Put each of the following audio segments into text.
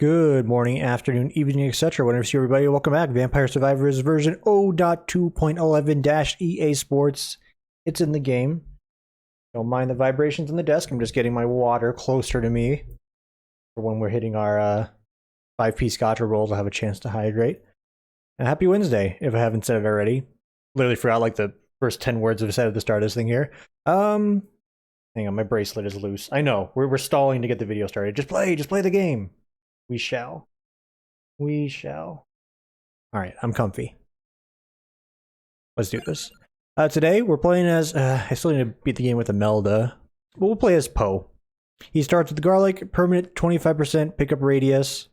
Good morning, afternoon, evening, etc. Whenever you see everybody, welcome back. Vampire Survivors version 0.2.11-EA Sports. It's in the game. Don't mind the vibrations on the desk. I'm just getting my water closer to me for when we're hitting our 5p scotch rolls. I'll have a chance to hydrate. And happy Wednesday, if I haven't said it already. Literally forgot like the first 10 words I've said at the start of this thing here. Hang on, my bracelet is loose. I know, we're stalling to get the video started. Just play the game. We shall. Alright, I'm comfy. Let's do this. Today, we're playing as... I still need to beat the game with Imelda. But we'll play as Poe. He starts with the garlic, permanent 25% pickup radius,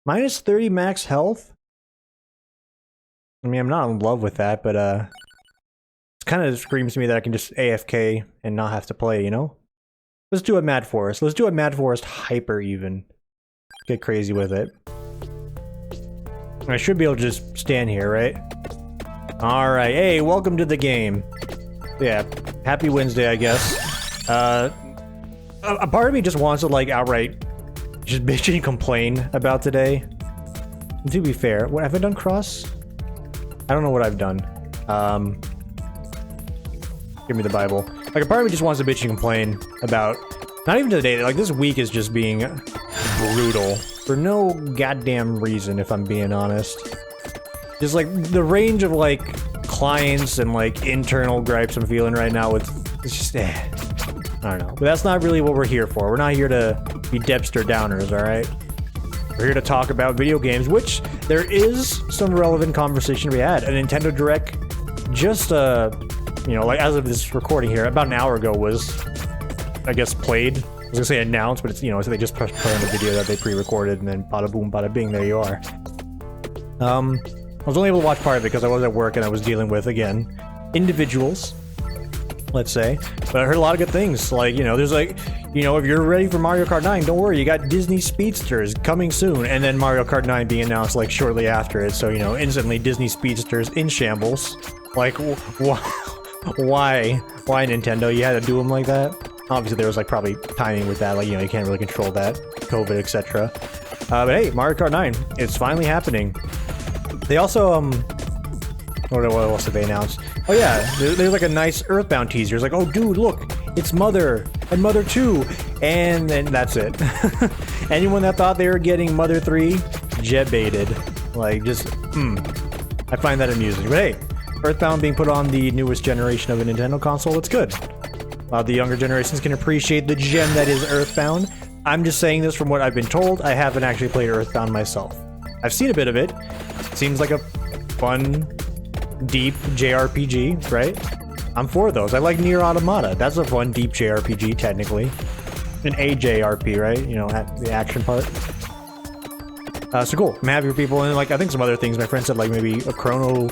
minus 30 max health. I mean, I'm not in love with that, but it kind of screams to me that I can just AFK and not have to play, you know? Let's do a Mad Forest. Let's do a Mad Forest Hyper even. Get crazy with it. I should be able to just stand here, right? Alright, hey, welcome to the game. Yeah, happy Wednesday, I guess. A part of me just wants to, like, outright just bitch and complain about today. And to be fair, what have I done cross? I don't know what I've done. Give me the Bible. Like, a part of me just wants to bitch and complain about... Not even today, like, this week is just being... brutal for no goddamn reason, if I'm being honest. Just like the range of like clients and like internal gripes I'm feeling right now with it's just I don't know. But that's not really what we're here for. We're not here to be Debster downers, alright? We're here to talk about video games, which there is some relevant conversation to be had. A Nintendo Direct just you know, like as of this recording here, about an hour ago was I guess played. I was gonna say announced, but it's, you know, so they just pressed play on the video that they pre-recorded, and then bada boom, bada bing, there you are. I was only able to watch part of it because I was at work and I was dealing with, again, individuals, let's say. But I heard a lot of good things, like, you know, there's like, you know, if you're ready for Mario Kart 9, don't worry, you got Disney Speedsters coming soon, and then Mario Kart 9 being announced, like, shortly after it, so, you know, instantly Disney Speedsters in shambles. Like, why Nintendo? You had to do them like that? Obviously, there was like probably timing with that, like, you know, you can't really control that, COVID, etc. But hey, Mario Kart 9, it's finally happening. They also, what else did they announce? Oh yeah, there's like a nice Earthbound teaser. It's like, oh dude, look, it's Mother, and Mother 2, and then that's it. Anyone that thought they were getting Mother 3, jet-baited. Like, just, I find that amusing. But hey, Earthbound being put on the newest generation of a Nintendo console, it's good. The younger generations can appreciate the gem that is Earthbound. I'm just saying this from what I've been told. I haven't actually played Earthbound myself. I've seen a bit of it. Seems like a fun, deep JRPG, right? I'm for those. I like Nier Automata. That's a fun, deep JRPG, technically. An AJRP, right? You know, the action part. So cool. I'm happy for people. And like, I think some other things. My friend said like maybe a Chrono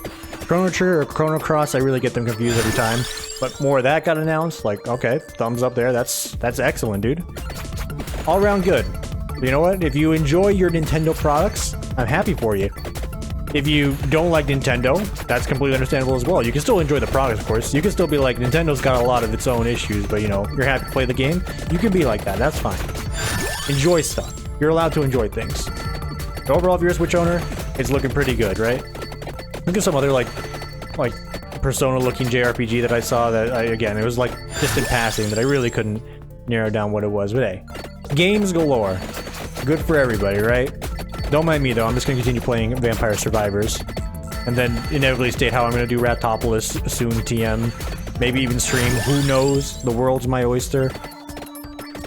Trigger or Chrono Cross. I really get them confused every time. But more of that got announced. Like, okay, thumbs up there. That's excellent, dude. All around good. But you know what? If you enjoy your Nintendo products, I'm happy for you. If you don't like Nintendo, that's completely understandable as well. You can still enjoy the products, of course. You can still be like, Nintendo's got a lot of its own issues, but you know, you're happy to play the game. You can be like that. That's fine. Enjoy stuff. You're allowed to enjoy things. So overall, if you're a Switch owner, it's looking pretty good, right? Look at some other like Persona-looking JRPG that I saw that, again, it was like just in passing, that I really couldn't narrow down what it was. But hey, games galore. Good for everybody, right? Don't mind me, though. I'm just going to continue playing Vampire Survivors. And then inevitably state how I'm going to do Raptopolis soon, TM. Maybe even stream. Who knows? The world's my oyster.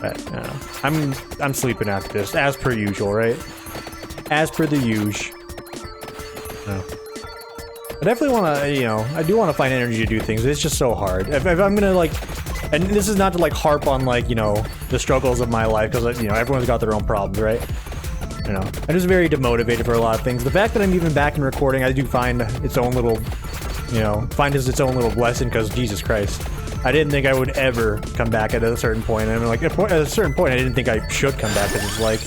But, I'm sleeping after this, as per usual, right? As per the usual. I definitely want to, you know, I do want to find energy to do things. It's just so hard. If I'm gonna like, and this is not to like harp on like, you know, the struggles of my life, because you know, everyone's got their own problems, right? You know, I'm just very demotivated for a lot of things. The fact that I'm even back in recording, I do find its own little, you know, as its own little blessing, because Jesus Christ, I didn't think I would ever come back at a certain point. And like at a certain point, I didn't think I should come back, because it's like,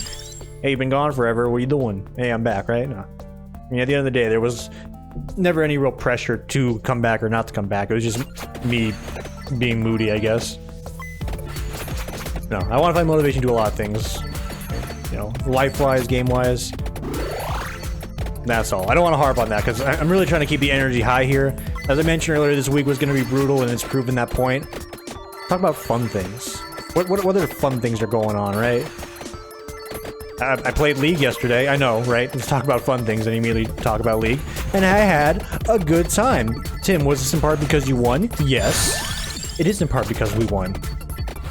hey, you've been gone forever. What are you doing? Hey, I'm back, right? No. I mean, at the end of the day, there was never any real pressure to come back or not to come back. It was just me being moody, I guess. No, I want to find motivation to do a lot of things. you know, life-wise, game-wise. That's all. I don't want to harp on that because I'm really trying to keep the energy high here. As I mentioned earlier, this week was going to be brutal, and it's proven that point. Talk about fun things. What other fun things are going on, right? I played League yesterday. I know, right? Let's talk about fun things and immediately talk about League. And I had a good time. Tim, was this in part because you won? Yes. It is in part because we won.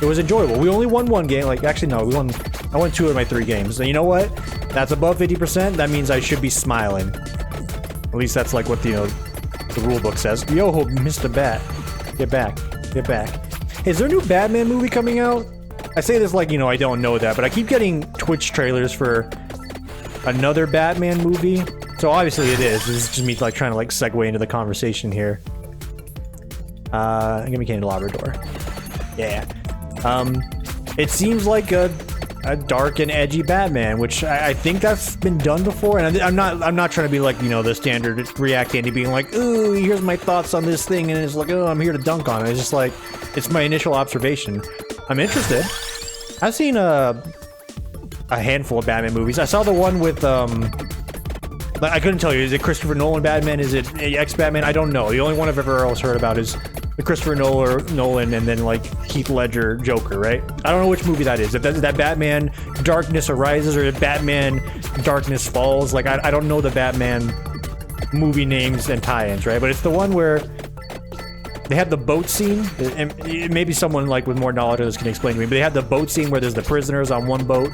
It was enjoyable. We only won one game. Like, actually, no, I won 2 of my 3 games. And you know what? That's above 50%. That means I should be smiling. At least that's like what the, you know, the rule book says. Yo, Mr. Bat. Get back. Get back. Is there a new Batman movie coming out? I say this like, you know, I don't know that, but I keep getting Twitch trailers for another Batman movie. So obviously it is. This is just me like trying to like segue into the conversation here. Give me candelabra door. Yeah. It seems like a dark and edgy Batman, which I think that's been done before. And I'm not trying to be like, you know, the standard React Andy being like, ooh, here's my thoughts on this thing, and it's like, oh, I'm here to dunk on it. It's just like, it's my initial observation. I'm interested. I've seen a handful of Batman movies. I saw the one with I couldn't tell you. Is it Christopher Nolan Batman? Is it X-Batman? I don't know. The only one I've ever else heard about is the Christopher Nolan and then like Heath Ledger Joker, right? I don't know which movie that is. If that's that Batman Darkness Arises or Batman Darkness Falls. Like I don't know the Batman movie names and tie-ins, right? But it's the one where they had the boat scene, and maybe someone like with more knowledge of this can explain to me, but they had the boat scene where there's the prisoners on one boat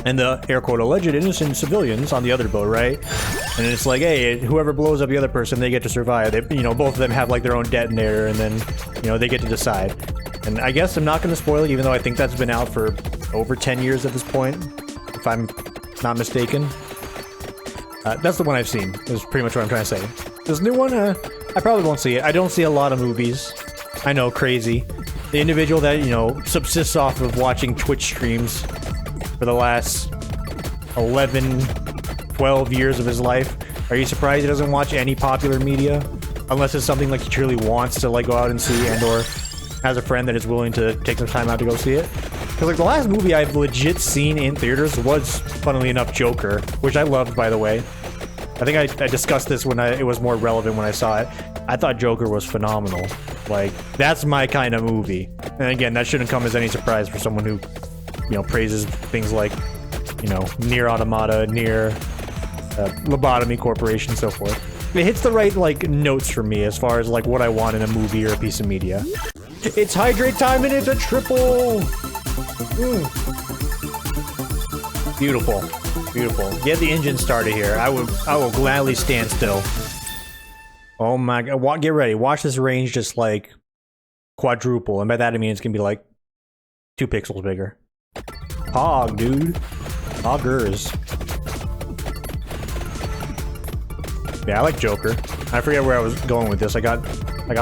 and the air quote alleged innocent civilians on the other boat, right? And it's like, hey, whoever blows up the other person, they get to survive. They, you know, both of them have like their own detonator, and then, you know, they get to decide. And I guess I'm not going to spoil it, even though I think that's been out for over 10 years at this point, if I'm not mistaken. That's the one I've seen, is pretty much what I'm trying to say. This new one, I probably won't see it. I don't see a lot of movies. I know, crazy. The individual that, you know, subsists off of watching Twitch streams for the last 11, 12 years of his life. Are you surprised he doesn't watch any popular media? Unless it's something like he truly wants to like go out and see, and or has a friend that is willing to take some time out to go see it. Because like the last movie I've legit seen in theaters was, funnily enough, Joker, which I loved, by the way. I think I discussed this when it was more relevant when I saw it. I thought Joker was phenomenal. Like, that's my kind of movie. And again, that shouldn't come as any surprise for someone who, you know, praises things like, you know, Nier Automata, Nier, Lobotomy Corporation, so forth. It hits the right, like, notes for me as far as, like, what I want in a movie or a piece of media. It's hydrate time and it's a triple! Beautiful. Beautiful. Get the engine started here. I will gladly stand still. Oh my god. Get ready. Watch this range just like quadruple. And by that I mean it's gonna be like 2 pixels bigger. Hog, dude. Hoggers. Yeah, I like Joker. I forget where I was going with this. I got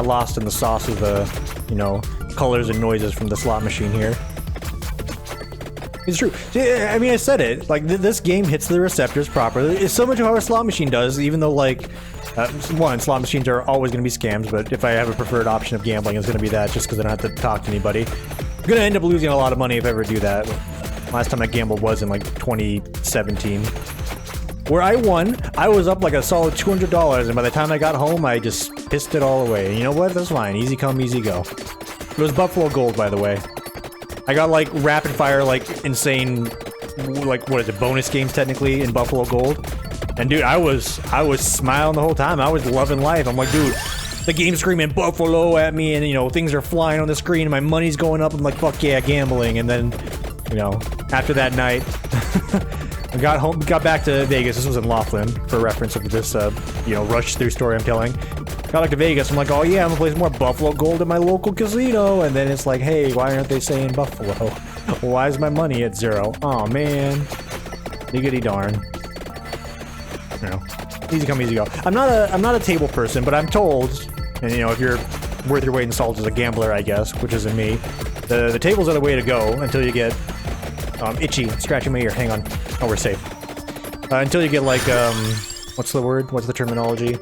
lost in the sauce of the, you know, colors and noises from the slot machine here. It's true. I mean, I said it. Like, this game hits the receptors properly. It's so much of how a slot machine does, even though, like, one, slot machines are always going to be scams, but if I have a preferred option of gambling, it's going to be that, just because I don't have to talk to anybody. I'm going to end up losing a lot of money if I ever do that. Last time I gambled was in, like, 2017. Where I won, I was up, like, a solid $200, and by the time I got home, I just pissed it all away. And you know what? That's fine. Easy come, easy go. It was Buffalo Gold, by the way. I got like rapid fire, like insane, like what is it, bonus games technically in Buffalo Gold. And dude, I was smiling the whole time. I was loving life. I'm like, dude, the game's screaming Buffalo at me, and you know, things are flying on the screen, and my money's going up. I'm like, fuck yeah, gambling. And then, you know, after that night, I got back to Vegas. This was in Laughlin, for reference of this, you know, rush through story I'm telling. Got back to Vegas, I'm like, oh yeah, I'm gonna play some more Buffalo Gold at my local casino, and then it's like, hey, why aren't they saying Buffalo? Why is my money at 0? Oh man, diggity darn. You know, easy come, easy go. I'm not a table person, but I'm told, and you know, if you're worth your weight in salt as a gambler, I guess, which isn't me, the tables are the way to go until you get itchy, scratching my ear. Hang on, oh, we're safe. Until you get like what's the word? What's the terminology?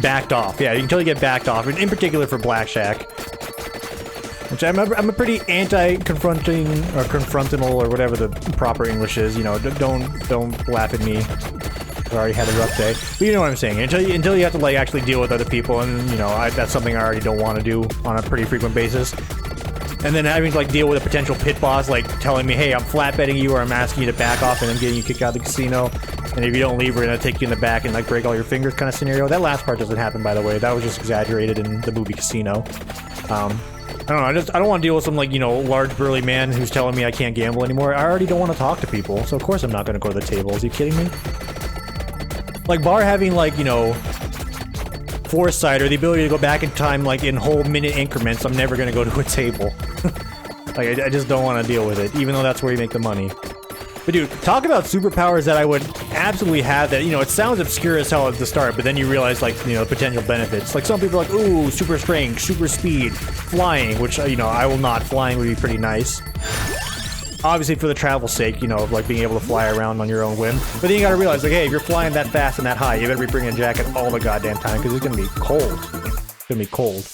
Backed off. Yeah, until you get backed off. In particular for blackjack. Which I'm a pretty anti-confronting or confrontational or whatever the proper English is. You know, don't laugh at me. I already had a rough day, but you know what I'm saying. Until you have to like actually deal with other people, and you know that's something I already don't want to do on a pretty frequent basis. And then having to like deal with a potential pit boss like telling me, hey, I'm flat betting you, or I'm asking you to back off, and I'm getting you kicked out of the casino. And if you don't leave, we're gonna take you in the back and like break all your fingers, kind of scenario. That last part doesn't happen, by the way. That was just exaggerated in the movie Casino. I don't know, I don't want to deal with some, like, you know, large burly man who's telling me I can't gamble anymore. I already don't want to talk to people, so of course I'm not going to go to the tables. Are you kidding me? Like, bar having, like, you know, foresight or the ability to go back in time, like, in whole minute increments, I'm never going to go to a table. Like, I just don't want to deal with it, even though that's where you make the money. But dude, talk about superpowers that I would absolutely have that, you know, it sounds obscure as hell at the start, but then you realize, like, you know, potential benefits. Like, some people are like, ooh, super strength, super speed, flying, which, you know, I will not. Flying would be pretty nice. Obviously, for the travel's sake, you know, of, like, being able to fly around on your own whim. But then you gotta realize, like, hey, if you're flying that fast and that high, you better be bringing a jacket all the goddamn time, because it's gonna be cold. It's gonna be cold.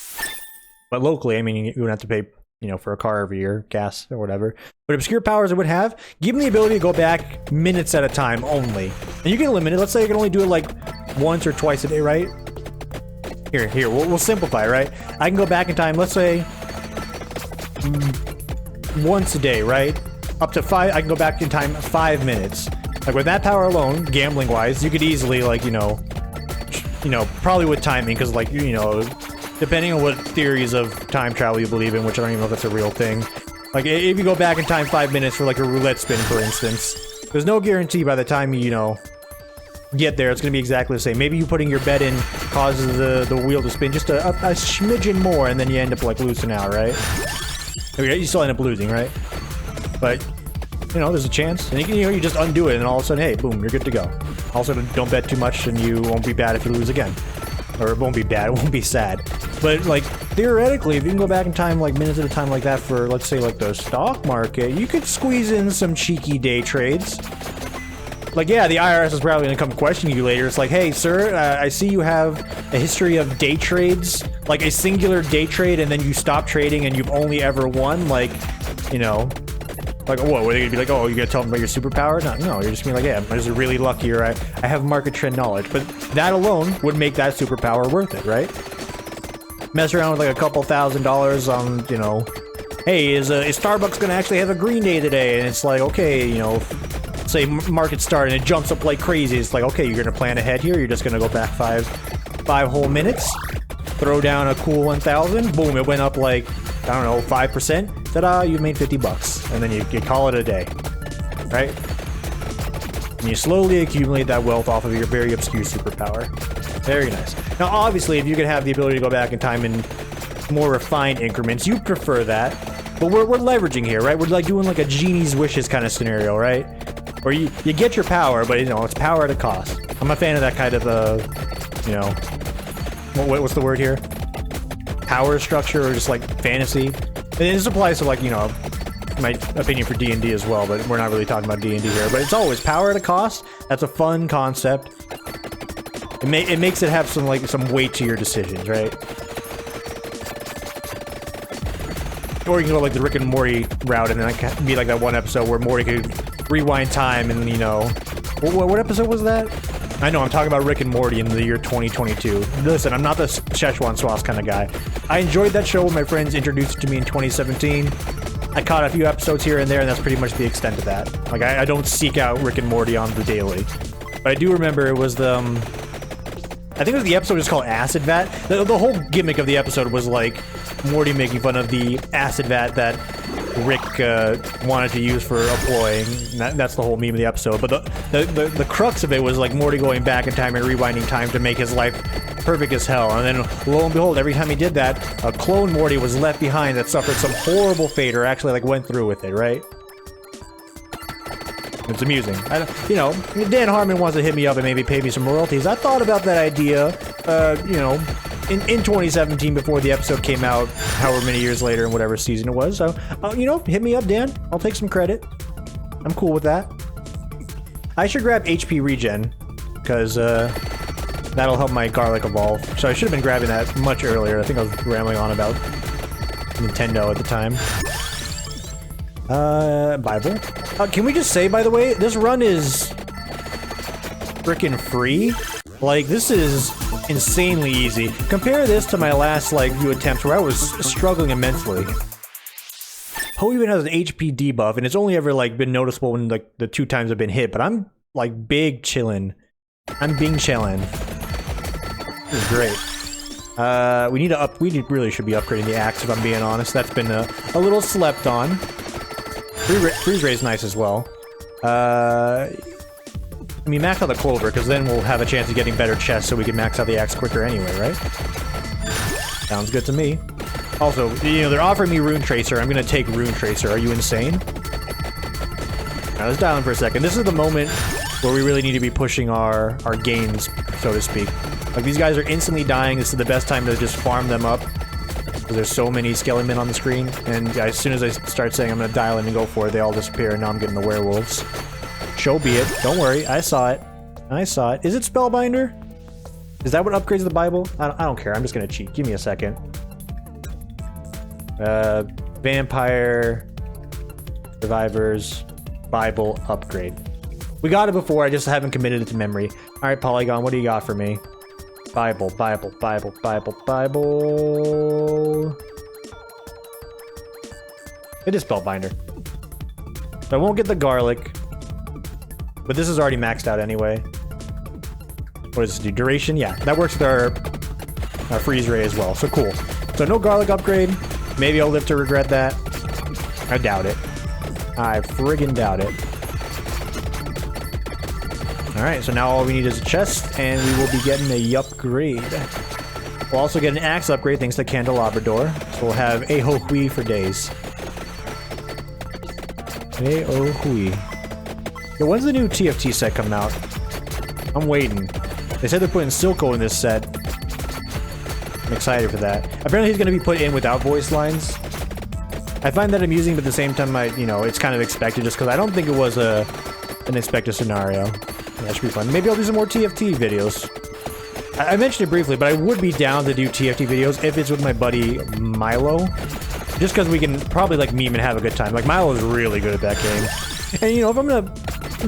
But locally, I mean, you wouldn't have to pay, you know, for a car every year, gas or whatever. But obscure powers I would have, give me the ability to go back minutes at a time only. And you can limit it. Let's say you can only do it like once or twice a day, right? Here, we'll simplify, right? I can go back in time, let's say once a day, right? Up to 5, I can go back in time 5 minutes. Like with that power alone, gambling wise, you could easily, like, you know, probably with timing, because like, you know, depending on what theories of time travel you believe in, which I don't even know if that's a real thing. Like, if you go back in time 5 minutes for, like, a roulette spin, for instance, there's no guarantee by the time you know, get there, it's gonna be exactly the same. Maybe you putting your bet in causes the wheel to spin just a smidgen more, and then you end up, like, losing out, right? You still end up losing, right? But, you know, there's a chance. And you just undo it, and all of a sudden, hey, boom, you're good to go. Also, don't bet too much, and you won't be bad if you lose again. Or it won't be bad, it won't be sad. But, like, theoretically, if you can go back in time, like, minutes at a time like that for, let's say, like, the stock market, you could squeeze in some cheeky day trades. Like, yeah, the IRS is probably gonna come questioning you later. It's like, hey, sir, I see you have a history of day trades, like a singular day trade, and then you stop trading and you've only ever won, like, you know... Like, what, were they gonna be like, oh, you gotta tell them about your superpower? No, you're just gonna be like, yeah, I'm just really lucky, or I have market trend knowledge. But that alone would make that superpower worth it, right? Mess around with like a couple $1,000s on, you know, hey, is Starbucks gonna actually have a green day today? And it's like, okay, you know, say market start and it jumps up like crazy. It's like, okay, you're gonna plan ahead here. You're just gonna go back five whole minutes, throw down a cool 1,000, boom, it went up like, I don't know, 5%. Ta-da, you've made 50 bucks. And then you call it a day, right? And you slowly accumulate that wealth off of your very obscure superpower. Very nice. Now, obviously, if you could have the ability to go back in time in more refined increments, you prefer that. But we're leveraging here, right? We're like doing like a genie's wishes kind of scenario, right? Where you get your power, but, you know, it's power at a cost. I'm a fan of that kind of, you know, what's the word here? Power structure, or just like fantasy. And this applies to, like, you know, my opinion for D&D as well, but we're not really talking about D&D here. But it's always power at a cost. That's a fun concept. It makes it have some weight to your decisions, right? Or you can go like the Rick and Morty route, and then it be like that one episode where Morty could rewind time, and, you know, what episode was that? I know, I'm talking about Rick and Morty in the year 2022. Listen, I'm not the Szechuan sauce kind of guy. I enjoyed that show when my friends introduced it to me in 2017. I caught a few episodes here and there, and that's pretty much the extent of that. Like, I don't seek out Rick and Morty on the daily. But I do remember it was the... I think it was the episode just called Acid Vat. The whole gimmick of the episode was, like, Morty making fun of the acid vat that Rick wanted to use for a ploy. That's the whole meme of the episode. But the crux of it was, like, Morty going back in time and rewinding time to make his life perfect as hell. And then, lo and behold, every time he did that, a clone Morty was left behind that suffered some horrible fate, or actually, like, went through with it, right? It's amusing. You know, Dan Harmon wants to hit me up and maybe pay me some royalties. I thought about that idea, you know, in 2017 before the episode came out, however many years later in whatever season it was. So, you know, hit me up, Dan. I'll take some credit. I'm cool with that. I should grab HP regen, because that'll help my garlic evolve. So I should have been grabbing that much earlier. I think I was rambling on about Nintendo at the time. Bible. Can we just say, by the way, this run is freaking free? Like, this is insanely easy. Compare this to my last, like, few attempts where I was struggling immensely. Poe even has an HP debuff, and it's only ever, like, been noticeable when, like, the 2 times I've been hit, but I'm, like, big chillin'. I'm being chillin'. This is great. We really should be upgrading the axe, if I'm being honest. That's been a little slept on. Freeze Ray is nice as well. I mean, max out the Clover, because then we'll have a chance of getting better chests so we can max out the axe quicker anyway, right? Sounds good to me. Also, you know, they're offering me Rune Tracer. I'm gonna take Rune Tracer. Are you insane? Now, let's dial in for a second. This is the moment where we really need to be pushing our gains, so to speak. Like, these guys are instantly dying. This is the best time to just farm them up. Because there's so many skeleton on the screen. And as soon as I start saying I'm gonna dial in and go for it, they all disappear, and now I'm getting the werewolves. So be it. Don't worry. I saw it. I saw it. Is it Spellbinder? Is that what upgrades the Bible? I don't care. I'm just gonna cheat. Give me a second. Vampire... Survivors... Bible upgrade. We got it before, I just haven't committed it to memory. Alright, Polygon, what do you got for me? Bible, Bible, Bible, Bible, Bible... It is Spellbinder. So I won't get the garlic. But this is already maxed out anyway. What does this do? Duration? Yeah, that works with our freeze ray as well, so cool. So no garlic upgrade. Maybe I'll live to regret that. I doubt it. I friggin' doubt it. Alright, so now all we need is a chest, and we will be getting a upgrade. We'll also get an axe upgrade thanks to Candelabra Door. So we'll have a ho hui for days. A ho hui. Yo, when's the new TFT set coming out? I'm waiting. They said they're putting Silco in this set. I'm excited for that. Apparently he's going to be put in without voice lines. I find that amusing, but at the same time, you know, it's kind of expected just because I don't think it was an expected scenario. That should be fun. Maybe I'll do some more TFT videos. I mentioned it briefly, but I would be down to do TFT videos if it's with my buddy Milo. Just because we can probably, like, meme and have a good time. Like, Milo is really good at that game. And, you know, if I'm gonna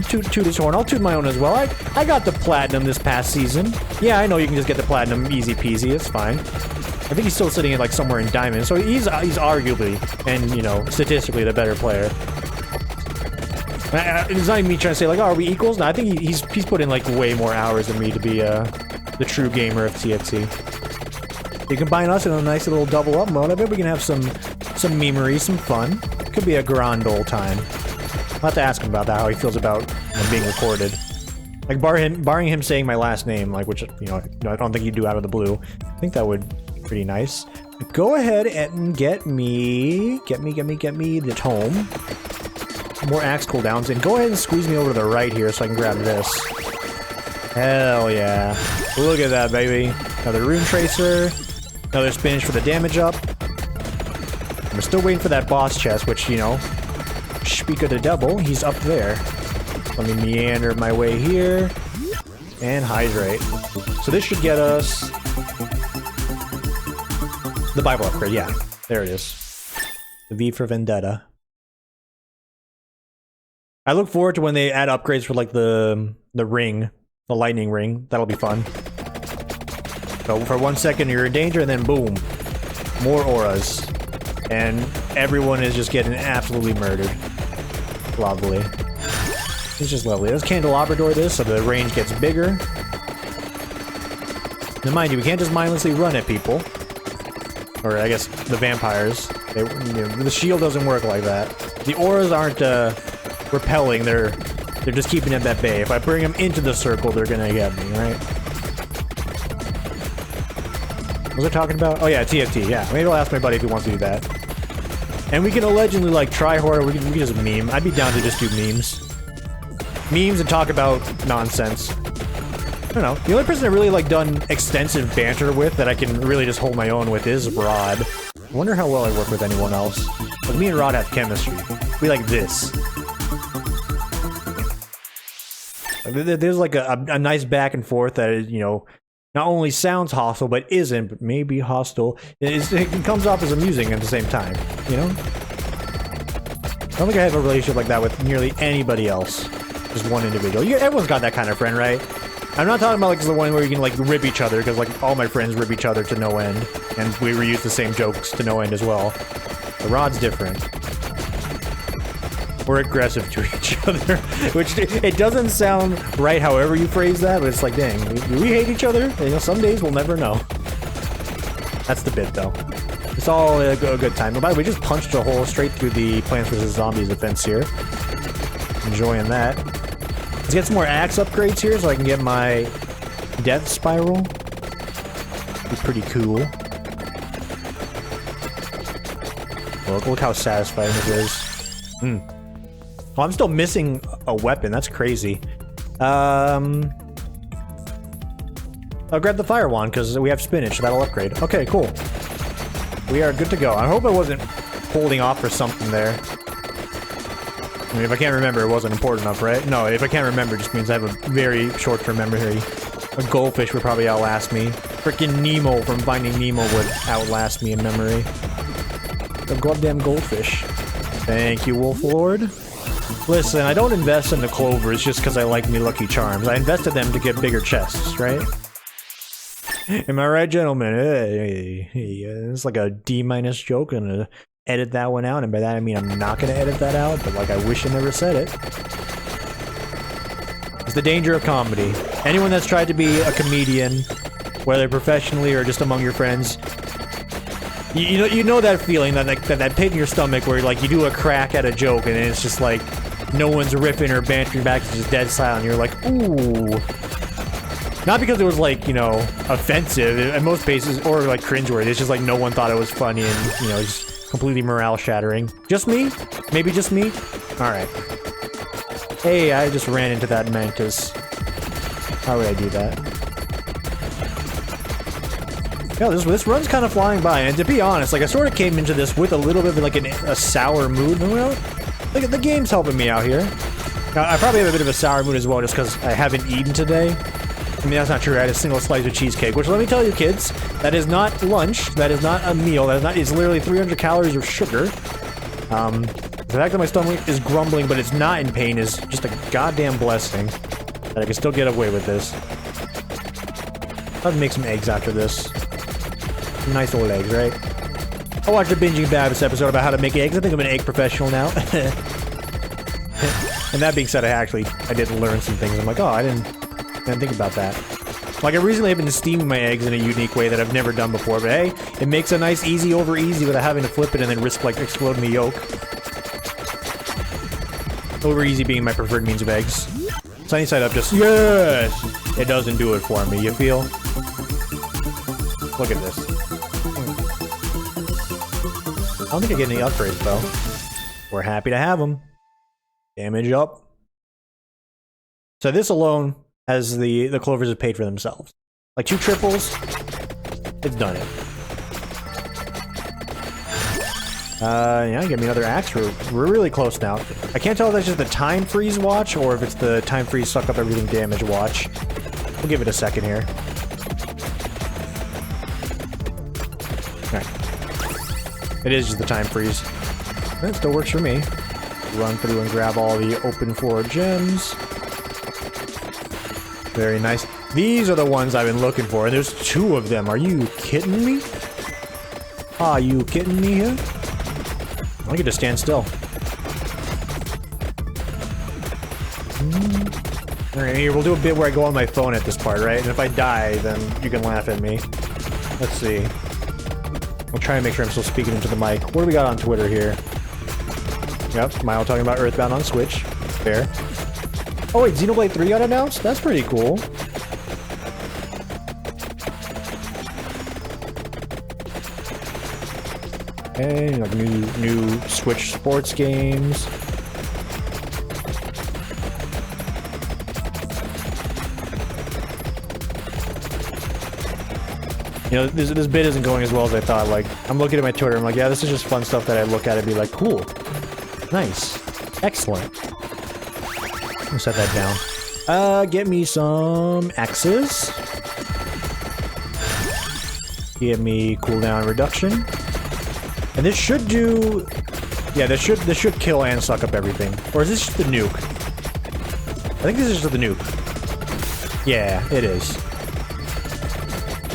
toot his horn, I'll toot my own as well. I got the platinum this past season. Yeah, I know you can just get the platinum easy peasy. It's fine. I think he's still sitting at, like, somewhere in diamond. So he's arguably, and, you know, statistically the better player. It's not even me trying to say, like, oh, are we equals? No, I think he's put in, like, way more hours than me to be the true gamer of TFT. You combine us in a nice little double up mode. I bet we can have some memery, some fun. Could be a grand old time. I'll have to ask him about that, how he feels about, you know, being recorded. Like, barring him saying my last name, like, which, you know, I don't think he'd do out of the blue. I think that would be pretty nice. Go ahead and get me the tome. More axe cooldowns, and go ahead and squeeze me over to the right here so I can grab this. Hell yeah. Look at that, baby. Another Rune Tracer. Another Spinach for the damage up. We're still waiting for that boss chest, which, you know, speak of the devil, he's up there. Let me meander my way here. And hydrate. So this should get us... the Bible upgrade, yeah. There it is. The V for Vendetta. I look forward to when they add upgrades for, like, the ring. The lightning ring. That'll be fun. So for 1 second you're in danger, and then boom. More auras. And everyone is just getting absolutely murdered. Lovely. It's just lovely. Let's Candelabra Door this so the range gets bigger. Now mind you, we can't just mindlessly run at people. Or I guess the vampires. You know, the shield doesn't work like that. The auras aren't repelling, they're just keeping them at bay. If I bring them into the circle, they're gonna get me, right? What was I talking about? Oh yeah, TFT, yeah. Maybe I'll ask my buddy if he wants to do that. And we can allegedly, like, try hard, we can just meme. I'd be down to just do memes. Memes and talk about nonsense. I don't know. The only person I really, like, done extensive banter with that I can really just hold my own with is Rod. I wonder how well I work with anyone else. Like, me and Rod have chemistry. We like this. There's like a nice back and forth that is, you know, not only sounds hostile, but isn't, but maybe hostile. It comes off as amusing at the same time, you know? I don't think I have a relationship like that with nearly anybody else. Just one individual. Everyone's got that kind of friend, right? I'm not talking about like the one where you can like rib each other, because like all my friends rib each other to no end, and we reuse the same jokes to no end as well. The Rod's different. We're aggressive to each other, which it doesn't sound right however you phrase that, but it's like, dang, do we hate each other? You know, some days we'll never know. That's the bit, though. It's all a good time. And by the way, we just punched a hole straight through the Plants vs. Zombies defense here. Enjoying that. Let's get some more axe upgrades here so I can get my death spiral. Be pretty cool. Look how satisfying it is. Oh, I'm still missing a weapon. That's crazy. I'll grab the fire wand because we have spinach. That'll upgrade. Okay, cool. We are good to go. I hope I wasn't holding off for something there. I mean, if I can't remember, it wasn't important enough, right? No, if I can't remember, it just means I have a very short-term memory. A goldfish would probably outlast me. Freaking Nemo from Finding Nemo would outlast me in memory. The goddamn goldfish. Thank you, Wolf Lord. Listen, I don't invest in the clovers just because I like me Lucky Charms. I invested them to get bigger chests, right? Am I right, gentlemen? Hey, it's like a D- joke, and I'm gonna edit that one out, and by that I mean I'm not gonna edit that out, but like I wish I never said it. It's the danger of comedy. Anyone that's tried to be a comedian, whether professionally or just among your friends, you know that feeling, that pit in your stomach where like you do a crack at a joke and it's just like no one's riffing or bantering back, it's just dead silent. You're like, ooh. Not because it was like, you know, offensive in most cases, or like cringeworthy. It's just like no one thought it was funny and, you know, just completely morale shattering. Just me? Maybe just me? Alright. Hey, I just ran into that mantis. How would I do that? Yeah, this run's kind of flying by, and to be honest, like I sort of came into this with a little bit of like a sour mood. Well, like the game's helping me out here. Now, I probably have a bit of a sour mood as well, just because I haven't eaten today. I mean, that's not true. I had a single slice of cheesecake, which let me tell you, kids, that is not lunch. That is not a meal. That is not. It's literally 300 calories of sugar. The fact that my stomach is grumbling, but it's not in pain, is just a goddamn blessing. That I can still get away with this. I'll make some eggs after this. Nice old eggs, right? I watched a Binging Babbitt's episode about how to make eggs. I think I'm an egg professional now. And that being said, I did learn some things. I'm like, oh, I didn't think about that. Like, I recently have been steaming my eggs in a unique way that I've never done before, but hey, it makes a nice easy over easy without having to flip it and then risk, like, exploding the yolk. Over easy being my preferred means of eggs. Sunny side up just, yes! It doesn't do it for me, you feel? Look at this. I don't think I get any upgrades, though. We're happy to have them. Damage up. So this alone has the clovers have paid for themselves. Like 2 triples, it's done it. Yeah, give me another axe. We're really close now. I can't tell if that's just the time freeze watch or if it's the time freeze suck up everything damage watch. We'll give it a second here. Alright. It is just the time freeze. That still works for me. Run through and grab all the open floor gems. Very nice. These are the ones I've been looking for. There's 2 of them. Are you kidding me? Are you kidding me here? I can just stand still. Alright, here, we'll do a bit where I go on my phone at this part, right? And if I die, then you can laugh at me. Let's see. I'll try and make sure I'm still speaking into the mic. What do we got on Twitter here? Yep, Mile talking about Earthbound on Switch. Fair. Oh wait, Xenoblade 3 got announced? That's pretty cool. Okay, like new Switch sports games. You know, this bit isn't going as well as I thought. Like, I'm looking at my Twitter, I'm like, yeah, this is just fun stuff that I look at and be like, cool. Nice. Excellent. I'll set that down. Get me some axes. Give me cooldown reduction. And this should do... Yeah, this should kill and suck up everything. Or is this just the nuke? I think this is just the nuke. Yeah, it is.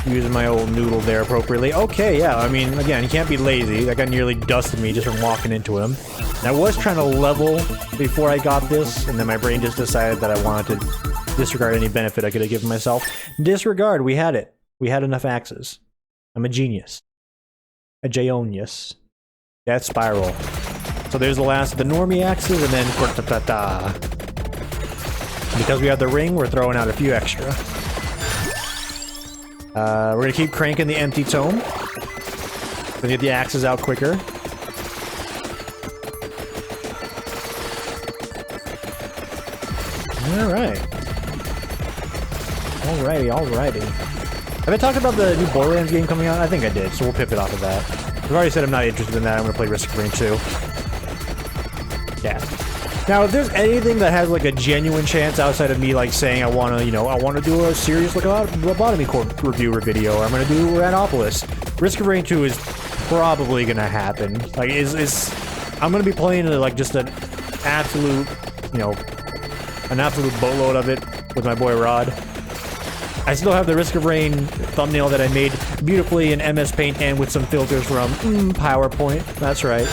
Using my old noodle there appropriately. Okay, yeah, I mean, again, you can't be lazy. That guy nearly dusted me just from walking into him. And I was trying to level before I got this, and then my brain just decided that I wanted to disregard any benefit I could have given myself. Disregard, we had it. We had enough axes. I'm a genius. A Jaionius. Death Spiral. So there's the last of the normie axes, and then because we have the ring, we're throwing out a few extra. We're gonna keep cranking the empty tome. Gonna get the axes out quicker. Alright. Alrighty. Have I talked about the new Borderlands game coming out? I think I did, so we'll pivot off of that. I've already said I'm not interested in that. I'm gonna play Risk of Rain 2. Yeah. Now, if there's anything that has like a genuine chance outside of me like saying I wanna, you know, I wanna do a serious lobotomy review video, or I'm gonna do Ranopolis, Risk of Rain 2 is probably gonna happen. Like, I'm gonna be playing like just an absolute, you know, an absolute boatload of it with my boy Rod. I still have the Risk of Rain thumbnail that I made beautifully in MS Paint and with some filters from PowerPoint. That's right.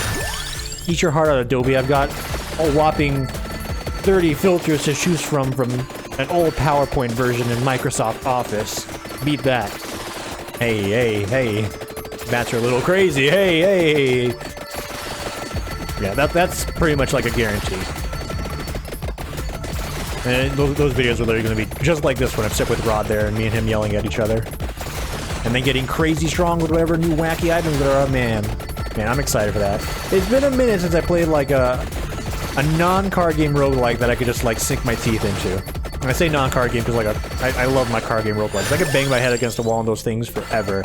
Eat your heart out, Adobe. I've got a whopping 30 filters to choose from an old PowerPoint version in Microsoft Office. Beat that. Hey. Bats are a little crazy. Hey. Yeah, that's pretty much like a guarantee. And those videos are literally going to be just like this one, except with Rod there and me and him yelling at each other. And then getting crazy strong with whatever new wacky items there are. Man, I'm excited for that. It's been a minute since I played like a non-card game roguelike that I could just like sink my teeth into. And I say non-card game because like I love my card game roguelikes. I could bang my head against a wall on those things forever.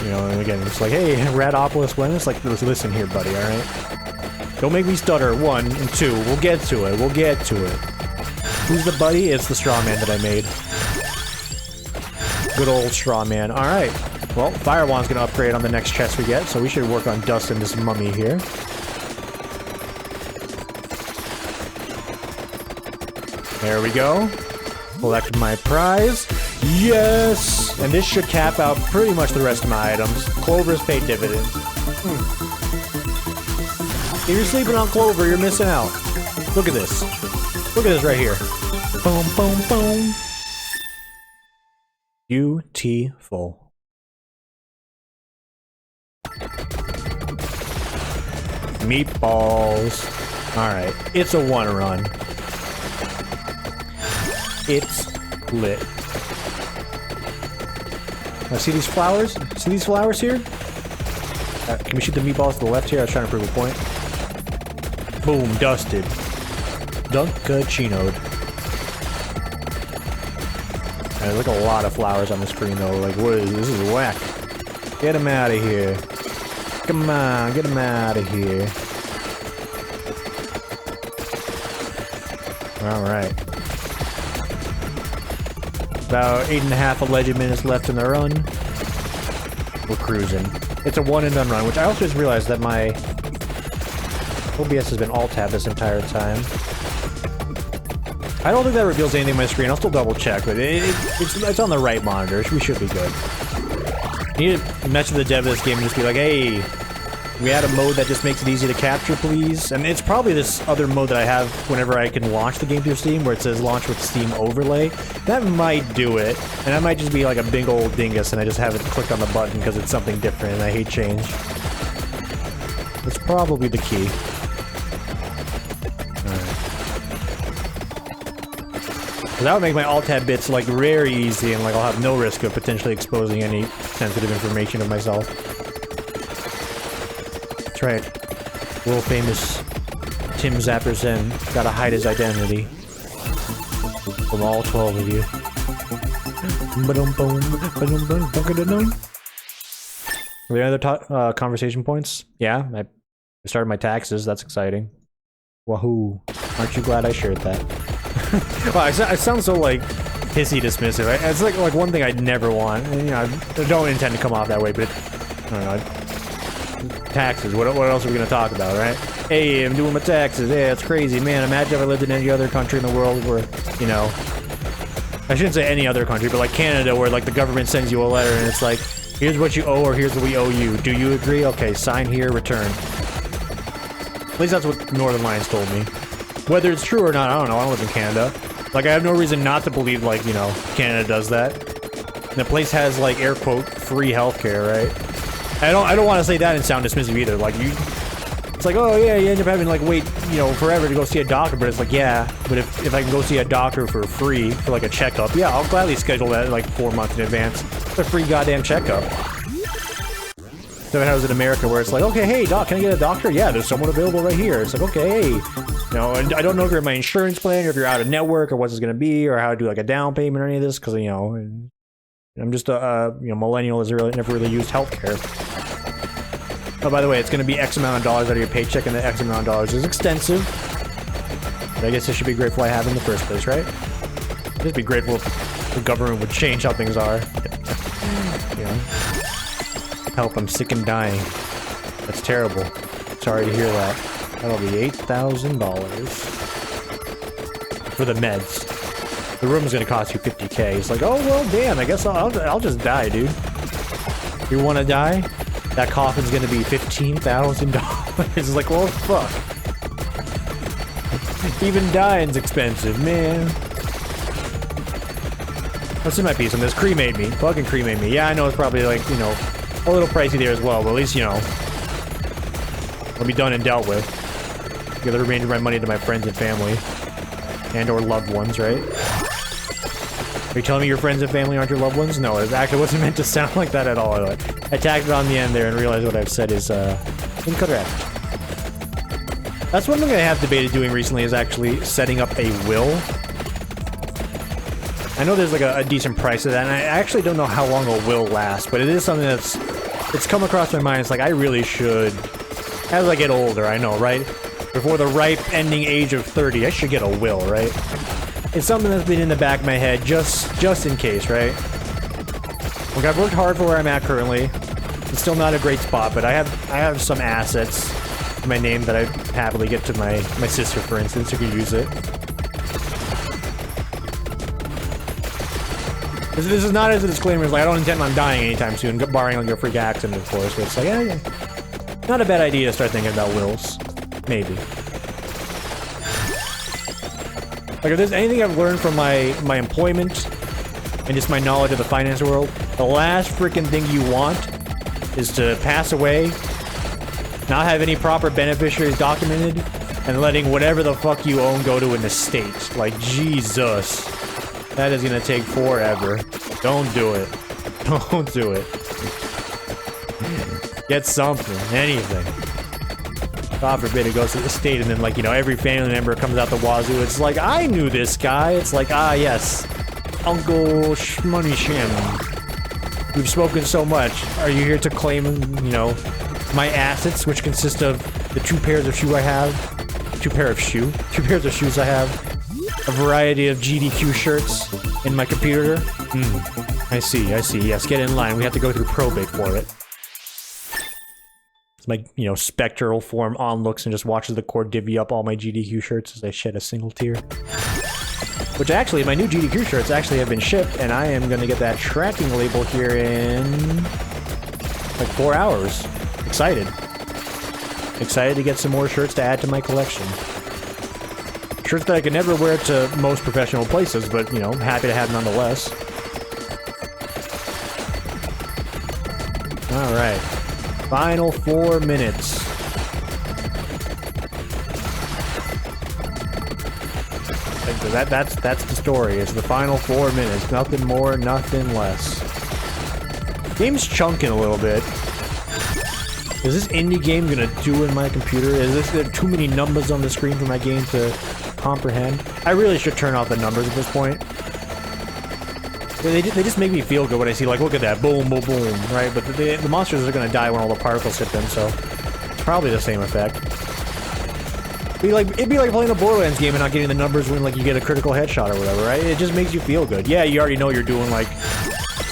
You know, and again, it's like, hey, Ranopolis, when? It's like, listen here, buddy, alright? Don't make me stutter, 1 and 2. We'll get to it. Who's the buddy? It's the straw man that I made. Good old straw man. Alright. Well, Fire Wand's gonna upgrade on the next chest we get, so we should work on dusting this mummy here. There we go. Collect my prize. Yes! And this should cap out pretty much the rest of my items. Clover's paid dividends. If you're sleeping on Clover, you're missing out. Look at this. Look at this right here. Boom. Beautiful. Meatballs. Alright. It's a one run. It's lit. Now see these flowers? See these flowers here? Can we shoot the meatballs to the left here? I was trying to prove a point. Boom, dusted. Dunkachino'd. There's like a lot of flowers on the screen though. Like, what is this? This is whack. Get him out of here. Come on, get him out of here. Alright. About 8.5 alleged minutes left in the run. We're cruising. It's a one and done run, which I also just realized that my OBS has been alt-tab this entire time. I don't think that reveals anything on my screen. I'll still double check, but it's on the right monitor. We should be good. You need to message the dev of this game and just be like, hey, we add a mode that just makes it easy to capture, please. And it's probably this other mode that I have whenever I can launch the game through Steam, where it says launch with Steam overlay. That might do it. And that might just be like a big old dingus, and I just haven't clicked on the button because it's something different, and I hate change. That's probably the key. That would make my alt-tab bits, like, very easy, and, like, I'll have no risk of potentially exposing any sensitive information of myself. That's right. World famous Tim Zapper Zen gotta hide his identity from all 12 of you. Are there other conversation points? Yeah, I started my taxes. That's exciting. Wahoo. Aren't you glad I shared that? Wow, I sound so, like, pissy dismissive. It's like one thing I'd never want. And, you know, I don't intend to come off that way, but I don't know. Taxes. What else are we gonna talk about, right? Hey, I'm doing my taxes. Yeah, it's crazy, man. Imagine if I lived in any other country in the world where, you know, I shouldn't say any other country, but like Canada, where like the government sends you a letter and it's like, here's what you owe or here's what we owe you. Do you agree? Okay, sign here, return. At least that's what Northern Lions told me. Whether it's true or not, I don't know. I don't live in Canada. Like, I have no reason not to believe, like, you know, Canada does that. And the place has, like, air quote, free healthcare, right? I don't want to say that and sound dismissive either. Like, it's like, oh, yeah, you end up having, like, wait, you know, forever to go see a doctor. But it's like, yeah, but if I can go see a doctor for free, for, like, a checkup, yeah, I'll gladly schedule that, like, 4 months in advance. It's a free goddamn checkup. So I was in America where it's like, okay, hey, doc, can I get a doctor? Yeah, there's someone available right here. It's like, okay, hey. You know, and I don't know if you're in my insurance plan or if you're out of network or what's this going to be or how to do like a down payment or any of this because, you know, I'm just a, you know, millennial has really never really used healthcare. Oh, by the way, it's going to be X amount of dollars out of your paycheck and the X amount of dollars is extensive. But I guess I should be grateful I have in the first place, right? Just be grateful if the government would change how things are. You know? Help, I'm sick and dying. That's terrible. Sorry to hear that. That'll be $8,000 for the meds. The room's gonna cost you $50K. It's like, oh well, damn. I guess I'll just die, dude. You want to die? That coffin's gonna be $15,000. It's like, well, fuck. Even dying's expensive, man. What's in my piece on this? Cremate me. Fucking cremate me. Yeah, I know it's probably like, you know, a little pricey there as well, but at least, you know, I'll be done and dealt with. Give the remainder of my money to my friends and family. And or loved ones, right? Are you telling me your friends and family aren't your loved ones? No, it actually wasn't meant to sound like that at all. I tagged it on the end there and realized what I've said is, incorrect. That's one thing I have debated doing recently is actually setting up a will. I know there's like a decent price of that, and I actually don't know how long a will lasts, but it is something it's come across my mind. It's like I really should, as I get older, I know, right? Before the ripe ending age of 30, I should get a will, right? It's something that's been in the back of my head just in case, right? Look, I've worked hard for where I'm at currently. It's still not a great spot, but I have some assets in my name that I happily get to my sister, for instance, who could use it. This is not as a disclaimer, it's like I don't intend on dying anytime soon, barring like a freak accident, of course, but it's like, yeah. Not a bad idea to start thinking about wills. Maybe. Like, if there's anything I've learned from my employment and just my knowledge of the finance world, the last freaking thing you want is to pass away, not have any proper beneficiaries documented, and letting whatever the fuck you own go to an estate. Like, Jesus. That is gonna take forever. Don't do it. Don't do it. Get something. Anything. God forbid it goes to the state and then, like, you know, every family member comes out the wazoo. It's like, I knew this guy. It's like, ah, yes. Uncle Shmoney Shim. We've spoken so much. Are you here to claim, you know, my assets, which consist of the 2 pairs of shoes I have? 2 pairs of shoes I have. A variety of GDQ shirts in my computer. I see. Yes, get in line. We have to go through probate for it. It's my, you know, spectral form on looks and just watches the court divvy up all my GDQ shirts as I shed a single tear. Which actually, my new GDQ shirts actually have been shipped, and I am going to get that tracking label here in like 4 hours. Excited. Excited to get some more shirts to add to my collection. Shirts that I could never wear to most professional places, but, you know, happy to have nonetheless. Alright. Final 4 minutes. That's the story. It's the final 4 minutes. Nothing more, nothing less. Game's chunking a little bit. Is this indie game gonna do in my computer? Is there too many numbers on the screen for my game to comprehend? I really should turn off the numbers at this point. They just make me feel good when I see, like, look at that, boom, boom, boom, right? But the monsters are gonna die when all the particles hit them, so it's probably the same effect. It'd be like playing a Borderlands game and not getting the numbers when like you get a critical headshot or whatever, right? It just makes you feel good. Yeah, you already know you're doing like,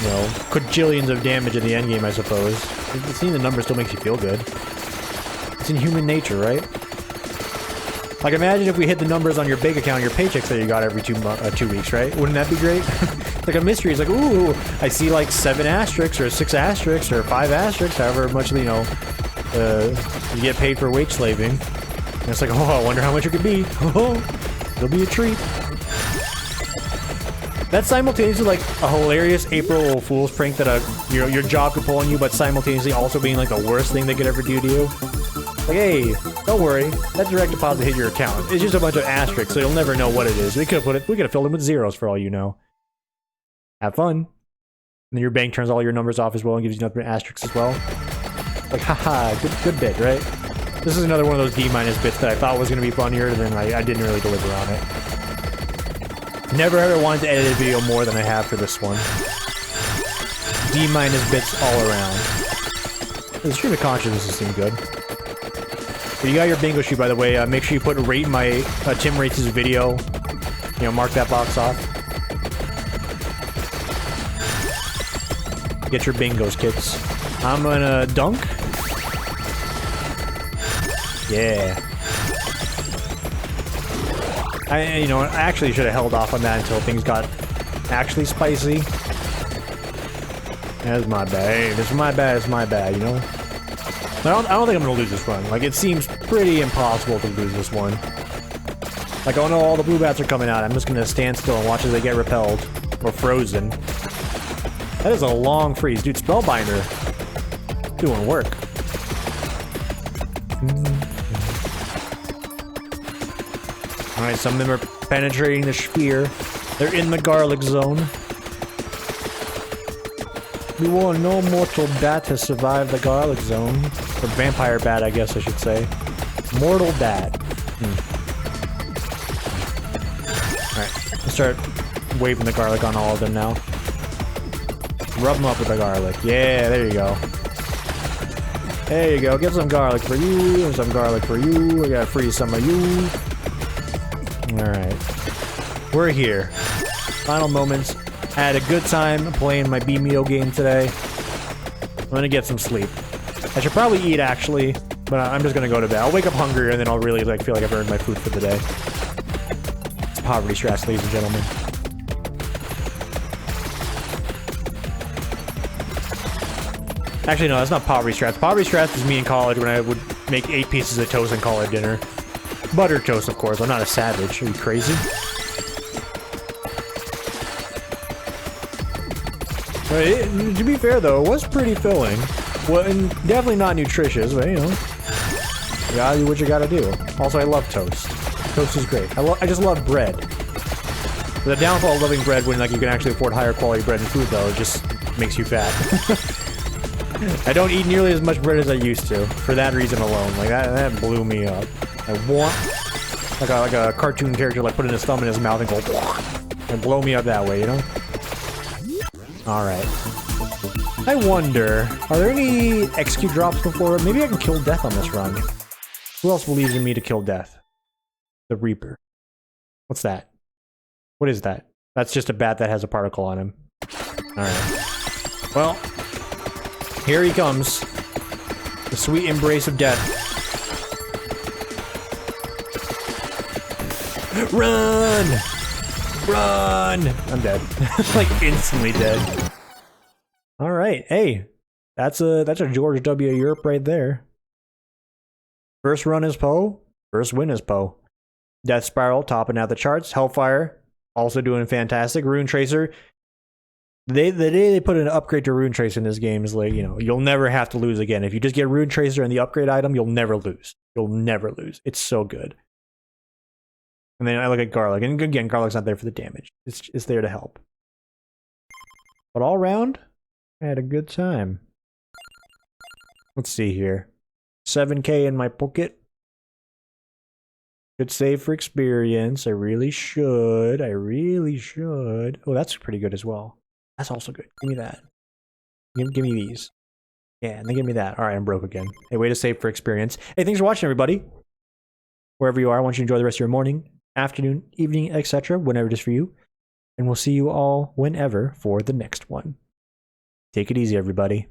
you know, quadrillions of damage in the end game, I suppose. Seeing the numbers still makes you feel good. It's in human nature, right? Like, imagine if we hit the numbers on your bank account, your paychecks that you got every 2 weeks, right? Wouldn't that be great? Like a mystery. It's like, ooh, I see like 7 asterisks or 6 asterisks or 5 asterisks, however much, you know, you get paid for wage slaving. And it's like, oh, I wonder how much it could be. Oh, it'll be a treat. That's simultaneously like a hilarious April Fool's prank that your job could pull on you, but simultaneously also being like the worst thing they could ever do to you. Like, hey, don't worry, that direct deposit hit your account. It's just a bunch of asterisks, so you'll never know what it is. We could have filled them with zeros for all you know. Have fun. And then your bank turns all your numbers off as well and gives you nothing but asterisks as well. Like, haha, good bit, right? This is another one of those D- bits that I thought was going to be funnier, and then I didn't really deliver on it. Never ever wanted to edit a video more than I have for this one. D- bits all around. The stream of consciousness seemed good. But you got your bingo sheet, by the way. Make sure you put rate my Tim rates his video. You know, mark that box off. Get your bingos, kids. I'm gonna dunk. Yeah. You know, I actually should have held off on that until things got actually spicy. That's my bad. Hey, this is my bad. It's my bad. You know. I don't think I'm gonna lose this run. Like, it seems pretty impossible to lose this one. Like, oh no, all the blue bats are coming out. I'm just gonna stand still and watch as they get repelled or frozen. That is a long freeze, dude. Spellbinder doing work. Alright, some of them are penetrating the sphere. They're in the garlic zone. We want no mortal bat to survive the garlic zone. Or vampire bat, I guess I should say. Mortal bat. Alright, let's start waving the garlic on all of them now. Rub them up with the garlic. Yeah, there you go. There you go. Get some garlic for you, and some garlic for you. We gotta freeze some of you. Alright. We're here. Final moments. I had a good time playing my BMO game today. I'm gonna get some sleep. I should probably eat, actually, but I'm just gonna go to bed. I'll wake up hungry, and then I'll really feel like I've earned my food for the day. It's poverty stress, ladies and gentlemen. Actually, no, that's not poverty strats. Poverty strats was me in college when I would make 8 pieces of toast and call it dinner. Buttered toast, of course. I'm not a savage. Are you crazy? To be fair, though, it was pretty filling. Well, and definitely not nutritious, but, you know. You gotta do what you gotta do. Also, I love toast. Toast is great. I just love bread. The downfall of loving bread when, like, you can actually afford higher quality bread and food, though, it just makes you fat. I don't eat nearly as much bread as I used to, for that reason alone. Like, that blew me up. I want, like a cartoon character, like, putting his thumb in his mouth and go, and blow me up that way, you know? Alright. I wonder, are there any execute drops before? Maybe I can kill Death on this run. Who else believes in me to kill Death? The Reaper. What's that? What is that? That's just a bat that has a particle on him. Alright. Well, here he comes. The sweet embrace of death. Run! Run! I'm dead. Like, instantly dead. Alright, hey. That's a George W. Europe right there. First run is Poe. First win is Poe. Death Spiral topping out the charts. Hellfire also doing fantastic. Rune Tracer. The day they put an upgrade to Rune Tracer in this game is like, you know, you'll never have to lose again. If you just get Rune Tracer and the upgrade item, you'll never lose. You'll never lose. It's so good. And then I look at Garlic, and again, Garlic's not there for the damage. It's there to help. But all around, I had a good time. Let's see here. 7K in my pocket. Should save for experience. I really should. I really should. Oh, that's pretty good as well. That's also good. Give me that. Give me these. Yeah, and then give me that. Alright, I'm broke again. Hey, way to save for experience. Hey, thanks for watching, everybody. Wherever you are, I want you to enjoy the rest of your morning, afternoon, evening, etc., whenever it is for you. And we'll see you all whenever for the next one. Take it easy, everybody.